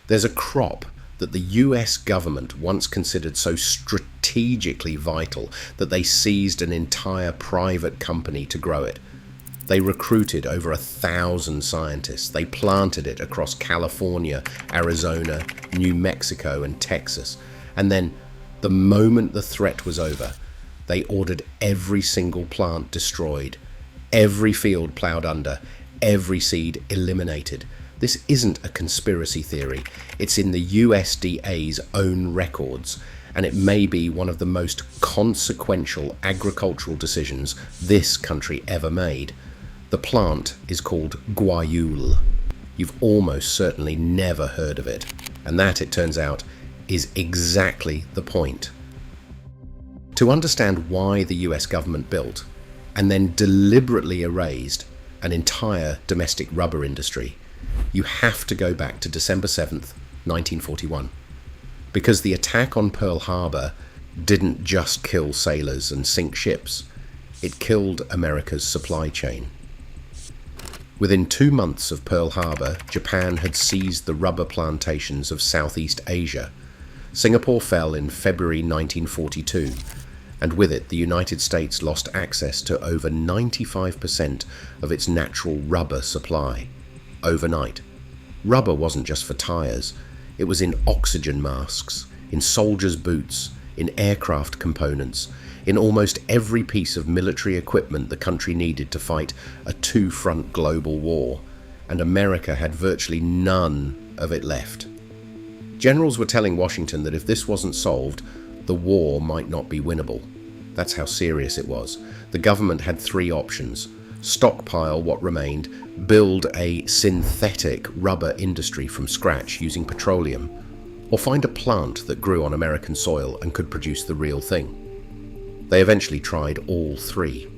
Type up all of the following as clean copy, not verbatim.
There's a crop that the US government once considered so strategically vital that they seized an entire private company to grow it. They recruited over 1,000 scientists. They planted it across California, Arizona, New Mexico, and Texas. And then, the moment the threat was over, they ordered every single plant destroyed, every field plowed under, every seed eliminated. This isn't a conspiracy theory. It's in the USDA's own records, and it may be one of the most consequential agricultural decisions this country ever made. The plant is called Guayule. You've almost certainly never heard of it, and that, it turns out, is exactly the point. To understand why the US government built and then deliberately erased an entire domestic rubber industry, you have to go back to December 7th, 1941. Because the attack on Pearl Harbor didn't just kill sailors and sink ships, it killed America's supply chain. Within 2 months of Pearl Harbor, Japan had seized the rubber plantations of Southeast Asia. Singapore fell in February 1942, and with it the United States lost access to over 95% of its natural rubber supply. Overnight. Rubber wasn't just for tires, it was in oxygen masks, in soldiers' boots, in aircraft components, in almost every piece of military equipment the country needed to fight a two-front global war, and America had virtually none of it left. Generals were telling Washington that if this wasn't solved, the war might not be winnable. That's how serious it was. The government had 3 options: stockpile what remained, build a synthetic rubber industry from scratch using petroleum, or find a plant that grew on American soil and could produce the real thing. They eventually tried all 3.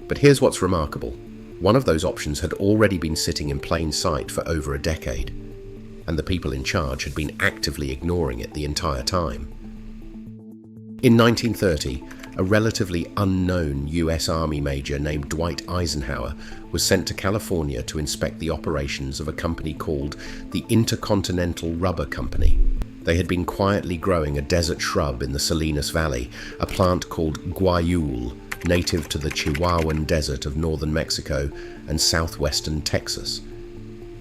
But here's what's remarkable. One of those options had already been sitting in plain sight for over a decade, and the people in charge had been actively ignoring it the entire time. In 1930, a relatively unknown US Army major named Dwight Eisenhower was sent to California to inspect the operations of a company called the Intercontinental Rubber Company. They had been quietly growing a desert shrub in the Salinas Valley, a plant called Guayule, native to the Chihuahuan Desert of northern Mexico and southwestern Texas.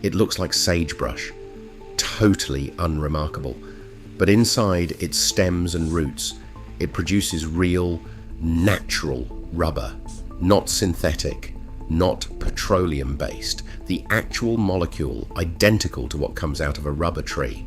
It looks like sagebrush, totally unremarkable, but inside its stems and roots, it produces real, natural rubber, not synthetic, not petroleum-based, the actual molecule identical to what comes out of a rubber tree.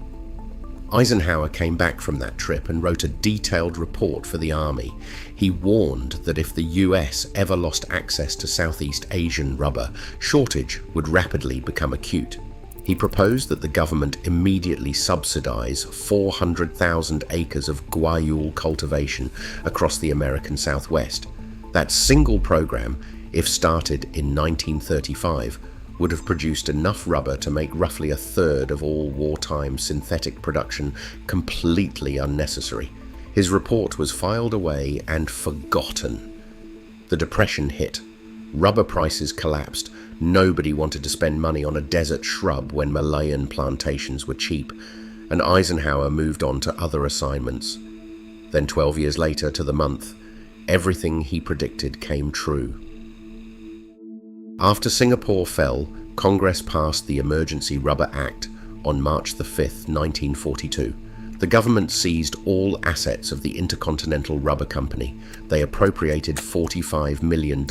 Eisenhower came back from that trip and wrote a detailed report for the Army. He warned that if the US ever lost access to Southeast Asian rubber, shortage would rapidly become acute. He proposed that the government immediately subsidize 400,000 acres of Guayule cultivation across the American Southwest. That single program, if started in 1935, would have produced enough rubber to make roughly a third of all wartime synthetic production completely unnecessary. His report was filed away and forgotten. The Depression hit. Rubber prices collapsed. Nobody wanted to spend money on a desert shrub when Malayan plantations were cheap, and Eisenhower moved on to other assignments. Then 12 years later, to the month, everything he predicted came true. After Singapore fell, Congress passed the Emergency Rubber Act on March the 5th, 1942. The government seized all assets of the Intercontinental Rubber Company. They appropriated $45 million.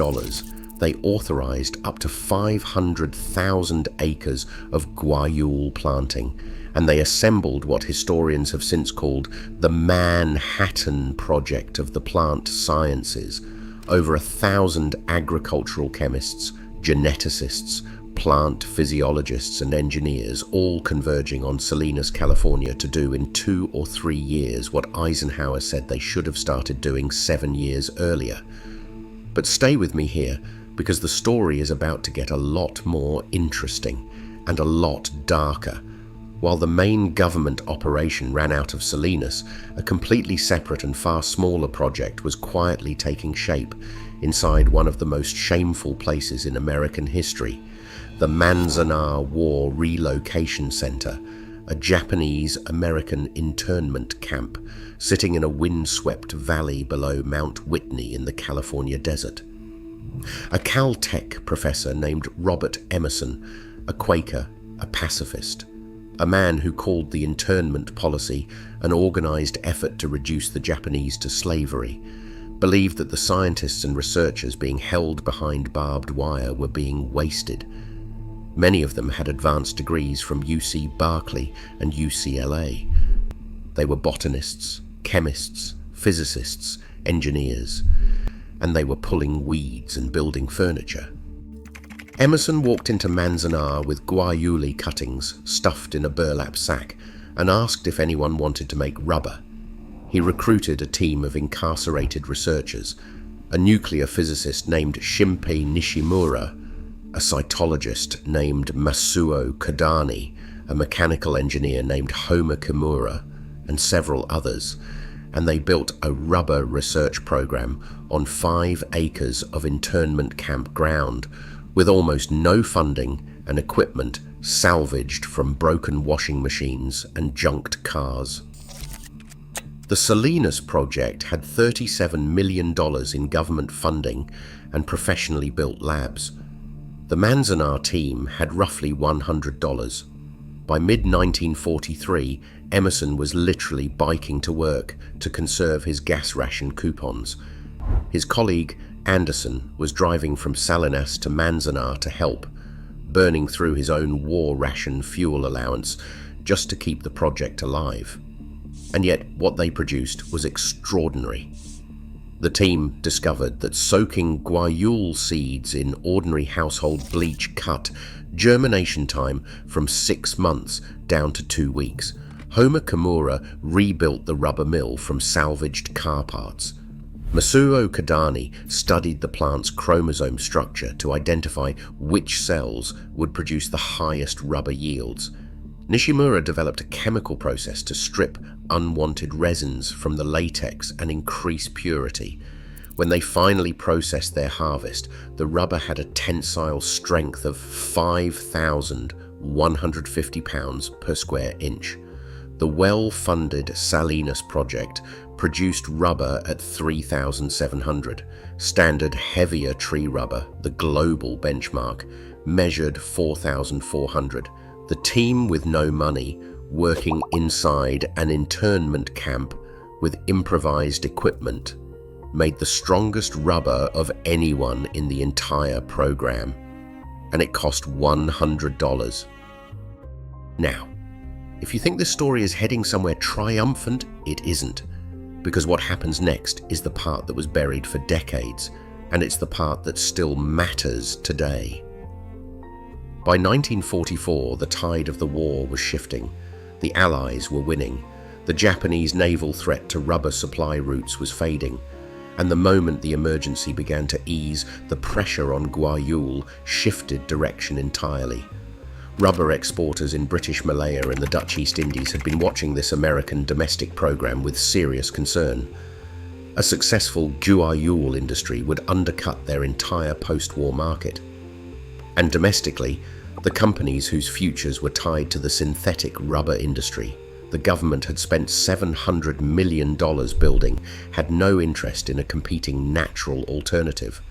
They authorized up to 500,000 acres of Guayule planting, and they assembled what historians have since called the Manhattan Project of the plant sciences. Over 1,000 agricultural chemists, geneticists, plant physiologists and engineers, all converging on Salinas, California to do in 2 or 3 years what Eisenhower said they should have started doing 7 years earlier. But stay with me here, because the story is about to get a lot more interesting and a lot darker. While the main government operation ran out of Salinas, a completely separate and far smaller project was quietly taking shape inside one of the most shameful places in American history, the Manzanar War Relocation Center, a Japanese-American internment camp sitting in a windswept valley below Mount Whitney in the California desert. A Caltech professor named Robert Emerson, a Quaker, a pacifist, a man who called the internment policy an organized effort to reduce the Japanese to slavery, believed that the scientists and researchers being held behind barbed wire were being wasted. Many of them had advanced degrees from UC Berkeley and UCLA. They were botanists, chemists, physicists, engineers, and they were pulling weeds and building furniture. Emerson walked into Manzanar with Guayule cuttings stuffed in a burlap sack and asked if anyone wanted to make rubber. He recruited a team of incarcerated researchers, a nuclear physicist named Shinpei Nishimura, a cytologist named Masuo Kodani, a mechanical engineer named Homer Kimura, and several others, and they built a rubber research program on 5 acres of internment camp ground, with almost no funding and equipment salvaged from broken washing machines and junked cars. The Salinas project had $37 million in government funding and professionally built labs. The Manzanar team had roughly $100. By mid-1943, Emerson was literally biking to work to conserve his gas ration coupons. His colleague, Anderson, was driving from Salinas to Manzanar to help, burning through his own war ration fuel allowance just to keep the project alive. And yet what they produced was extraordinary. The team discovered that soaking guayule seeds in ordinary household bleach cut germination time from 6 months down to 2 weeks. Homer Kimura rebuilt the rubber mill from salvaged car parts. Masuo Kodani studied the plant's chromosome structure to identify which cells would produce the highest rubber yields. Nishimura developed a chemical process to strip unwanted resins from the latex and increase purity. When they finally processed their harvest, the rubber had a tensile strength of 5,150 pounds per square inch. The well-funded Salinas project produced rubber at 3,700. Standard heavier tree rubber, the global benchmark, measured 4,400. The team with no money, working inside an internment camp with improvised equipment, made the strongest rubber of anyone in the entire program, and it cost $100. Now, if you think this story is heading somewhere triumphant, it isn't, because what happens next is the part that was buried for decades, and it's the part that still matters today. By 1944, the tide of the war was shifting. The Allies were winning. The Japanese naval threat to rubber supply routes was fading, and the moment the emergency began to ease, the pressure on Guayule shifted direction entirely. Rubber exporters in British Malaya and the Dutch East Indies had been watching this American domestic program with serious concern. A successful Guayule industry would undercut their entire post-war market. And domestically, the companies whose futures were tied to the synthetic rubber industry the government had spent $700 million building had no interest in a competing natural alternative.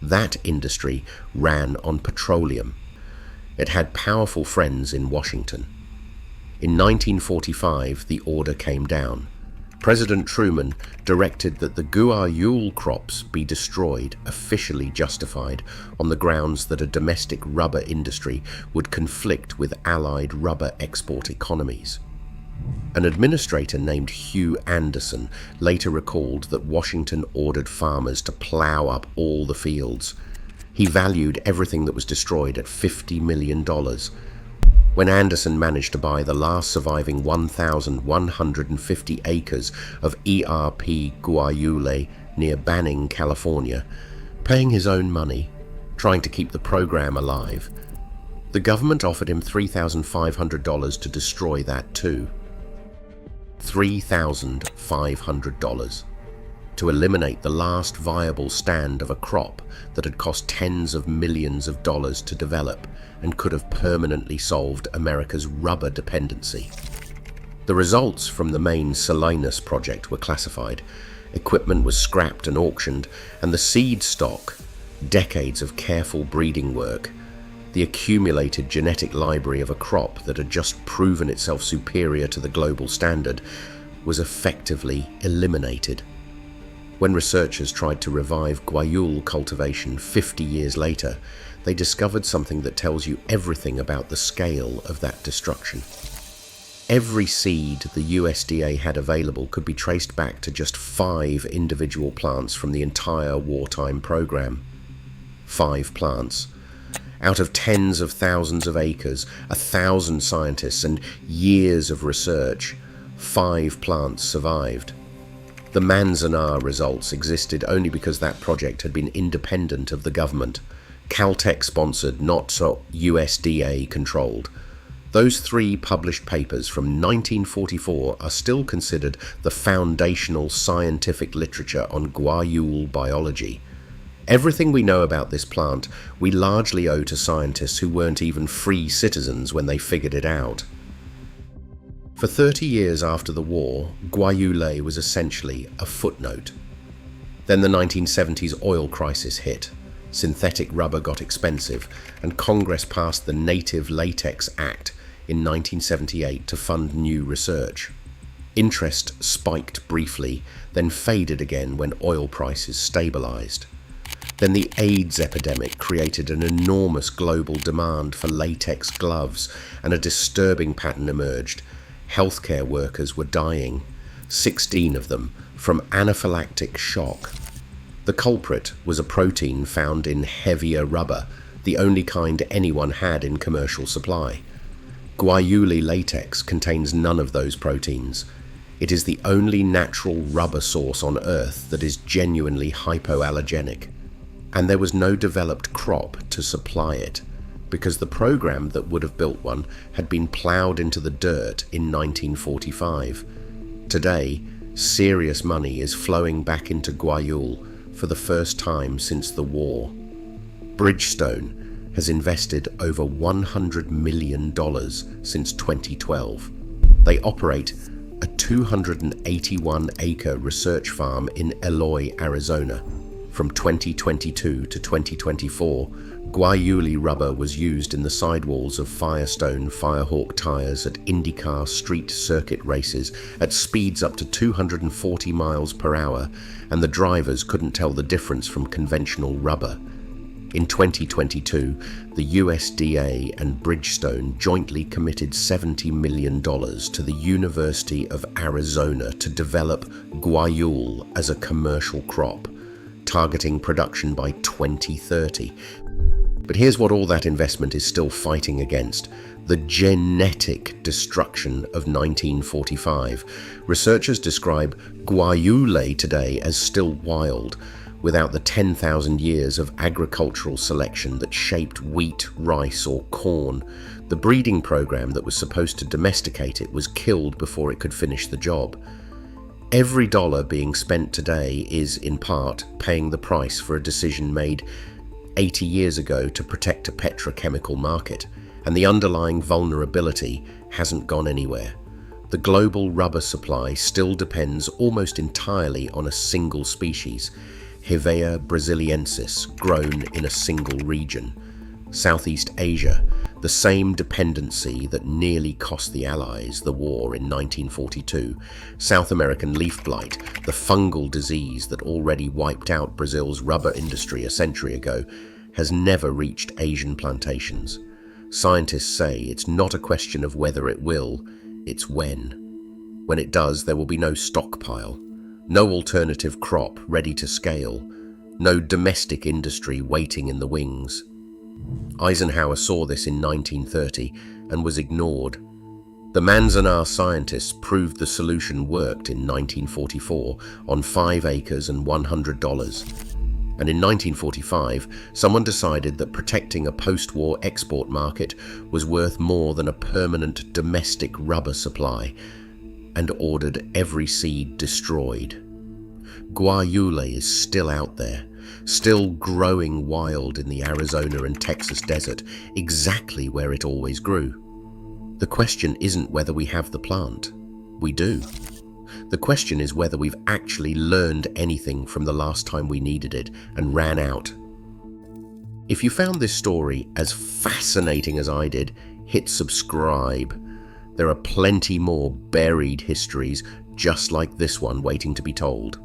That industry ran on petroleum. It had powerful friends in Washington. In 1945, the order came down. President Truman directed that the Guayule crops be destroyed, officially justified, on the grounds that a domestic rubber industry would conflict with Allied rubber export economies. An administrator named Hugh Anderson later recalled that Washington ordered farmers to plow up all the fields. He valued everything that was destroyed at $50 million. When Anderson managed to buy the last surviving 1,150 acres of ERP Guayule near Banning, California, paying his own money, trying to keep the program alive, the government offered him $3,500 to destroy that too. $3,500. to eliminate the last viable stand of a crop that had cost tens of millions of dollars to develop and could have permanently solved America's rubber dependency. The results from the main Salinas project were classified. Equipment was scrapped and auctioned, and the seed stock, decades of careful breeding work, the accumulated genetic library of a crop that had just proven itself superior to the global standard, was effectively eliminated. When researchers tried to revive Guayule cultivation 50 years later, they discovered something that tells you everything about the scale of that destruction. Every seed the USDA had available could be traced back to just 5 individual plants from the entire wartime program. 5 plants. Out of tens of thousands of acres, 1,000 scientists, and years of research, 5 plants survived. The Manzanar results existed only because that project had been independent of the government, Caltech-sponsored, not so USDA-controlled. Those 3 published papers from 1944 are still considered the foundational scientific literature on Guayule biology. Everything we know about this plant we largely owe to scientists who weren't even free citizens when they figured it out. For 30 years after the war, Guayule was essentially a footnote. Then the 1970s oil crisis hit. Synthetic rubber got expensive, and Congress passed the Native Latex Act in 1978 to fund new research. Interest spiked briefly, then faded again when oil prices stabilized. Then the AIDS epidemic created an enormous global demand for latex gloves, and a disturbing pattern emerged. Healthcare workers were dying, 16 of them, from anaphylactic shock. The culprit was a protein found in heavier rubber, the only kind anyone had in commercial supply. Guayule latex contains none of those proteins. It is the only natural rubber source on Earth that is genuinely hypoallergenic. And there was no developed crop to supply it, because the program that would have built one had been plowed into the dirt in 1945. Today, serious money is flowing back into Guayule for the first time since the war. Bridgestone has invested over $100 million since 2012. They operate a 281-acre research farm in Eloy, Arizona. From 2022 to 2024, Guayule rubber was used in the sidewalls of Firestone Firehawk tires at IndyCar street circuit races at speeds up to 240 miles per hour, and the drivers couldn't tell the difference from conventional rubber. In 2022, the USDA and Bridgestone jointly committed $70 million to the University of Arizona to develop Guayule as a commercial crop, targeting production by 2030. But here's what all that investment is still fighting against: the genetic destruction of 1945. Researchers describe Guayule today as still wild, without the 10,000 years of agricultural selection that shaped wheat, rice, or corn. The breeding program that was supposed to domesticate it was killed before it could finish the job. Every dollar being spent today is, in part, paying the price for a decision made 80 years ago to protect a petrochemical market, and the underlying vulnerability hasn't gone anywhere. The global rubber supply still depends almost entirely on a single species, Hevea brasiliensis, grown in a single region. Southeast Asia, the same dependency that nearly cost the Allies the war in 1942. South American leaf blight, the fungal disease that already wiped out Brazil's rubber industry a century ago, has never reached Asian plantations. Scientists say it's not a question of whether it will, it's when. When it does, there will be no stockpile, no alternative crop ready to scale, no domestic industry waiting in the wings. Eisenhower saw this in 1930 and was ignored. The Manzanar scientists proved the solution worked in 1944 on 5 acres and $100. And in 1945, someone decided that protecting a post-war export market was worth more than a permanent domestic rubber supply, and ordered every seed destroyed. Guayule is still out there, still growing wild in the Arizona and Texas desert, exactly where it always grew. The question isn't whether we have the plant. We do. The question is whether we've actually learned anything from the last time we needed it and ran out. If you found this story as fascinating as I did, hit subscribe. There are plenty more buried histories just like this one waiting to be told.